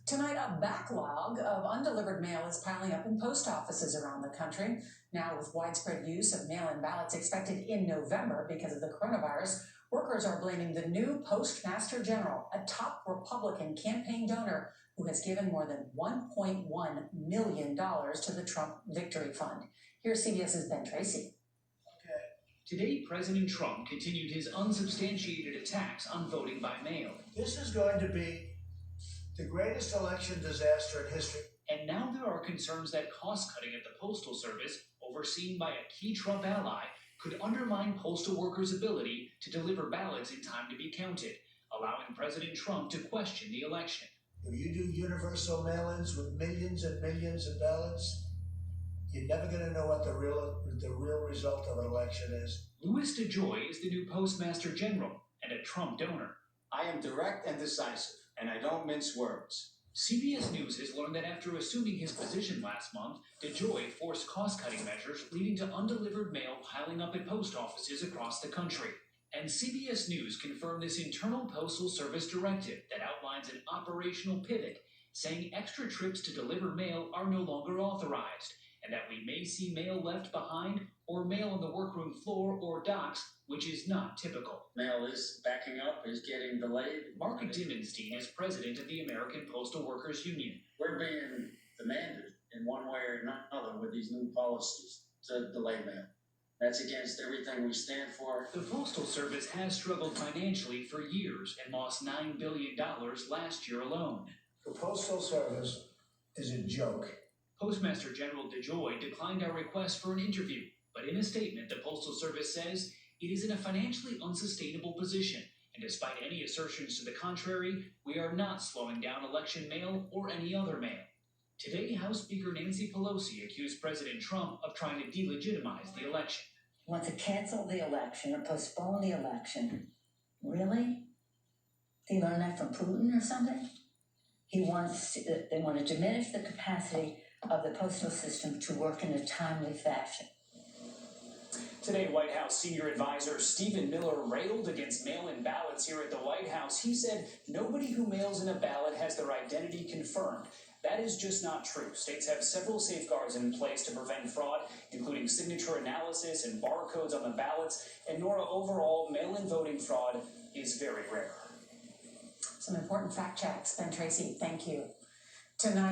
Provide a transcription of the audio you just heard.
Tonight, a backlog of undelivered mail is piling up in post offices around the country. Now, with widespread use of mail-in ballots expected in November because of the coronavirus, workers are blaming the new Postmaster General, a top Republican campaign donor who has given more than $1.1 million to the Trump Victory Fund. Here's CBS's Ben Tracy. Today, President Trump continued his unsubstantiated attacks on voting by mail. This is going to be the greatest election disaster in history. And now there are concerns that cost-cutting at the Postal Service, overseen by a key Trump ally, could undermine postal workers' ability to deliver ballots in time to be counted, allowing President Trump to question the election. If you do universal mail-ins with millions and millions of ballots, you're never going to know what the real result of an election is. Louis DeJoy is the new Postmaster General and a Trump donor. I am direct and decisive, and I don't mince words. CBS News has learned that after assuming his position last month, DeJoy forced cost-cutting measures leading to undelivered mail piling up at post offices across the country. And CBS News confirmed this internal Postal Service directive that outlines an operational pivot, saying extra trips to deliver mail are no longer authorized, and that we may see mail left behind or mail on the workroom floor or docks, which is not typical. Mail is backing up, is getting delayed. Mark Dimenstein is president of the American Postal Workers Union. We're being demanded in one way or another with these new policies to delay mail. That's against everything we stand for. The Postal Service has struggled financially for years and lost $9 billion last year alone. The Postal Service is a joke. Postmaster General DeJoy declined our request for an interview, but in a statement, the Postal Service says it is in a financially unsustainable position, and despite any assertions to the contrary, we are not slowing down election mail or any other mail. Today, House Speaker Nancy Pelosi accused President Trump of trying to delegitimize the election. Want to cancel the election or postpone the election? Really? They learned that from Putin or something? They want to diminish the capacity of the postal system to work in a timely fashion. Today, White House senior advisor Stephen Miller railed against mail-in ballots here at the White House. He said nobody who mails in a ballot has their identity confirmed. That is just not true. States have several safeguards in place to prevent fraud, including signature analysis and barcodes on the ballots. And Nora, overall, mail-in voting fraud is very rare. Some important fact checks. Ben Tracy, thank you. Tonight.